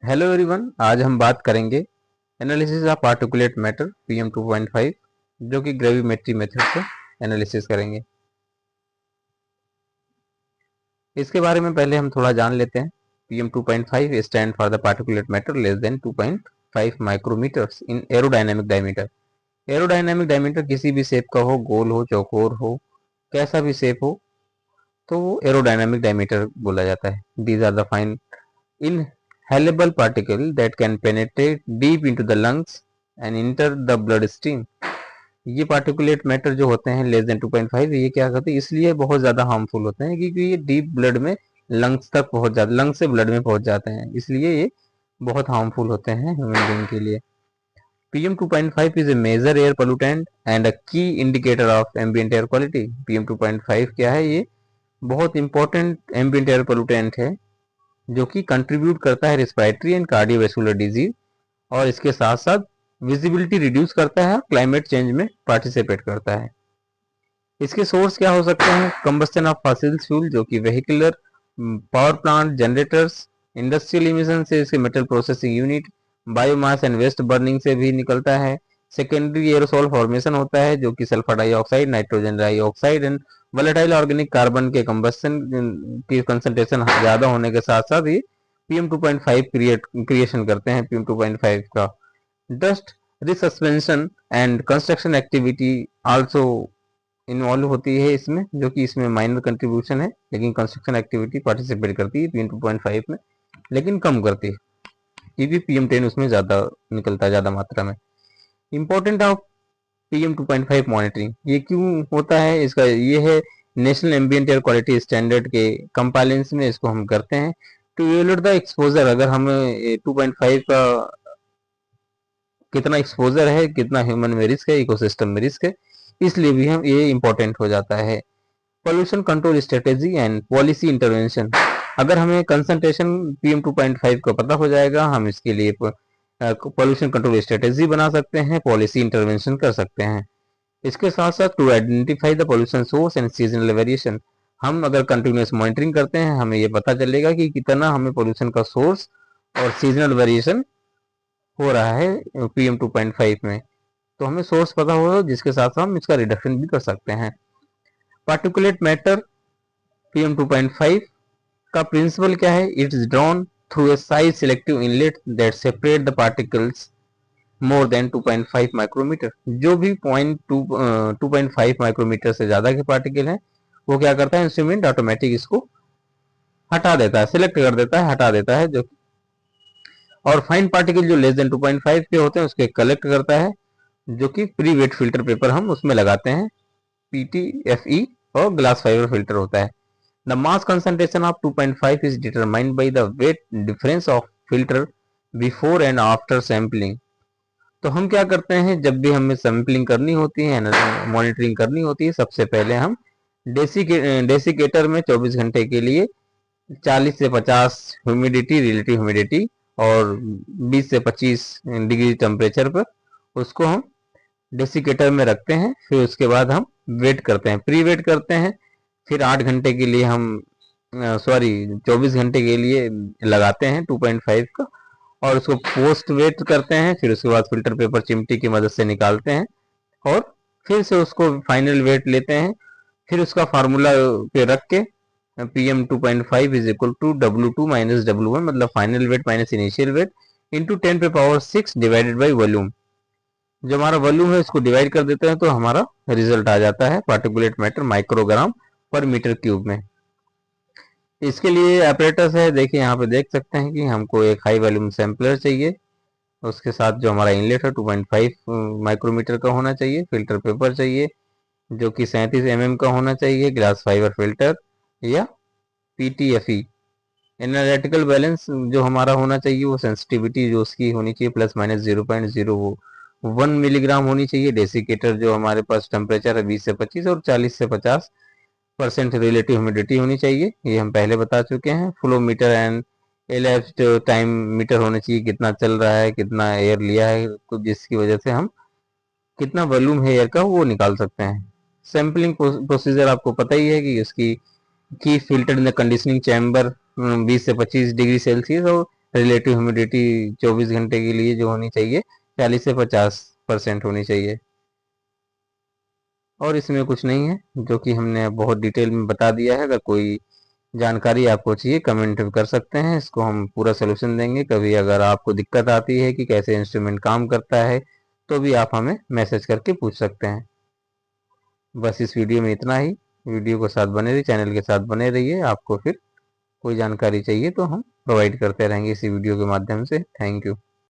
Hello everyone, आज हम बात करेंगे analysis of particulate matter PM 2.5 जो कि ग्रेविमेट्री मेथड से एनालिसिस करेंगे। इसके बारे में पहले हम थोड़ा जान लेते हैं। PM 2.5 stand for the particulate matter less than 2.5 micrometres in aerodynamic diameter. Aerodynamic diameter किसी भी शेप का हो, गोल हो, चौकोर हो, कैसा भी शेप हो, तो वो एरोडायनेमिक डायमीटर बोला जाता है। These are the fine inhalable particle that can penetrate deep into the lungs and enter the blood stream। ये पार्टिकुलेट मैटर जो होते हैं लेस देन 2.5, ये क्या करते हैं, इसलिए बहुत ज़्यादा हार्मफुल होते हैं क्योंकि ये डीप ब्लड में लंग्स तक पहुंच जाते, लंग से ब्लड में पहुंच जाते हैं, इसलिए ये बहुत हार्मफुल होते हैं ह्यूमन बीइंग के लिए। PM 2.5 is a major air pollutant and a key indicator of ambient air quality। PM 2.5 क्या है, ये बहुत इंपॉर्टेंट एम्बिएंट एयर पोल्यूटेंट है जो कि कंट्रीब्यूट करता है रेस्पिरेटरी एंड कार्डियोवैस्कुलर डिजीज, और इसके साथ साथ विजिबिलिटी रिड्यूस करता है और क्लाइमेट चेंज में पार्टिसिपेट करता है। इसके सोर्स क्या हो सकते हैं? कंबस्टन ऑफ फॉसिल फ्यूल जो कि vehicular, power plant, generators, industrial emission से इसके metal processing unit, biomass and waste burning से भी निकलता है। सेकेंडरी एरोसोल फॉर्मेशन होता है जो कि sulphur dioxide, nitrogen dioxide and volatile organic carbon के कंबस्टन की कंसंट्रेशन ज़्यादा होने के साथ साथ ये PM 2.5 क्रिएशन करते हैं। PM 2.5 का dust resuspension and construction activity also involve होती है इसमें, जो कि इसमें माइनर कंट्रीब्यूशन है, लेकिन कंस्ट्रक्शन एक्टिविटी पार्टिसिपेट करती है PM 2.5 में, लेकिन कम करती है क्योंकि PM10 उसमें ज़्यादा निकलता है, ज़्यादा मात्रा में। इम्पोर्टेंट ऑफ PM 2.5 मॉनिटरिंग, ये क्यों होता है इसका, ये है national ambient air quality standard के कंपाइलेंस में इसको हम करते हैं टू इवैल्यूएट द एक्सपोजर। अगर हमें 2.5 का कितना एक्सपोजर है, कितना ह्यूमन में रिस्क है, इकोसिस्टम में रिस्क है, इसलिए भी हम ये इंपॉर्टेंट हो जाता है। Pollution control strategy and policy intervention, अगर हमें कंसंट्रेशन PM 2.5 का पता हो जाएगा, हम इसके लिए पोल्यूशन कंट्रोल स्ट्रेटेजी बना सकते हैं, पॉलिसी इंटरवेंशन कर सकते हैं। इसके साथ साथ to identify the pollution source and seasonal variation, हम अगर कंटिन्यूस मॉनिटरिंग करते हैं हमें ये पता चलेगा कि कितना हमें पोल्यूशन का सोर्स और सीजनल वेरिएशन हो रहा है PM 2.5 में, तो हमें सोर्स पता होगा जिसके साथ हम इसका रिडक्शन भी कर सकते हैं। पार्टिकुलेट मैटर PM 2.5 का प्रिंसिपल क्या है? It is drawn through a size selective inlet that separate the particles more than 2.5 micrometre. जो भी 2.5 माइक्रोमीटर से ज़्यादा के पार्टिकल हैं वो क्या करता है, इंस्ट्रूमेंट ऑटोमेटिक इसको हटा देता है, सिलेक्ट कर देता है, हटा देता है। जो और फाइन पार्टिकल जो लेस देन 2.5 के होते हैं उसके कलेक्ट करता है, जो कि प्री वेट फिल्टर पेपर हम उसमें लगाते हैं, PTFE और ग्लास फाइबर फिल्टर होता है। The mass concentration of 2.5 is determined by the wait difference of filter before and after sampling. तो हम क्या करते हैं, जब भी हमें सैम्पलिंग करनी होती है, मॉनिटरिंग करनी होती है, सबसे पहले हम डेसिकेटर में 24 घंटे के लिए 40 से 50 ह्यूमिडिटी, रिलेटिव ह्यूमिडिटी और 20 से 25 डिग्री टेम्परेचर पर उसको हम डेसिकेटर में रखते हैं। फिर उसके बाद हम वेट करते हैं, प्री वेट करते हैं। फिर 8 घंटे के लिए हम 24 घंटे के लिए लगाते हैं 2.5 का, और उसको पोस्ट वेट करते हैं। फिर उसके बाद फिल्टर पेपर चिमटी की मदद से निकालते हैं और फिर से उसको फाइनल वेट लेते हैं। फिर उसका फार्मूला पे रख के PM 2.5 is equal to W2 minus W1, मतलब final weight minus initial weight into 10⁻6 divided by volume. जो हमारा वॉल्यूम है उसको डिवाइड कर देते हैं तो हमारा रिजल्ट आ जाता है पार्टिकुलेट मैटर माइक्रोग्राम पर मीटर क्यूब में। इसके लिए ऑपरेटर्स है, देखिए यहाँ पे देख सकते हैं कि हमको एक हाई वॉल्यूम सैम्पलर चाहिए, उसके साथ जो हमारा इनलेट है 2.5 माइक्रोमीटर का होना चाहिए, फिल्टर पेपर चाहिए जो कि 37 mm का होना चाहिए, ग्लास फाइबर फिल्टर या PTFE। एनालिटिकल बैलेंस जो हमारा होना चाहिए वो सेंसिटिविटी जो उसकी होनी चाहिए ±0.01 मिलीग्राम होनी चाहिए। डेसिकेटर जो हमारे पास टेम्परेचर है 20 से 25 और 40 से 50% रिलेटिव ह्यूमिडिटी होनी चाहिए, ये हम पहले बता चुके हैं। Flow meter and elapsed time meter होने चाहिए, कितना चल रहा है, कितना एयर लिया है, तो जिसकी वजह से हम कितना वॉल्यूम है एयर का वो निकाल सकते हैं। सैम्पलिंग प्रोसीजर आपको पता ही है कि उसकी की filter in the conditioning chamber 20 से 25 डिग्री सेल्सियस और रिलेटिव ह्यूमिडिटी 24 घंटे के लिए जो होनी चाहिए 40 से 50% होनी चाहिए। और इसमें कुछ नहीं है, जो कि हमने बहुत डिटेल में बता दिया है। अगर कोई जानकारी आपको चाहिए कमेंट कर सकते हैं, इसको हम पूरा सोल्यूशन देंगे। कभी अगर आपको दिक्कत आती है कि कैसे इंस्ट्रूमेंट काम करता है तो भी आप हमें मैसेज करके पूछ सकते हैं। बस इस वीडियो में इतना ही। वीडियो के साथ बने रहिए, चैनल के साथ बने रहिए। आपको फिर कोई जानकारी चाहिए तो हम प्रोवाइड करते रहेंगे इसी वीडियो के माध्यम से। Thank you.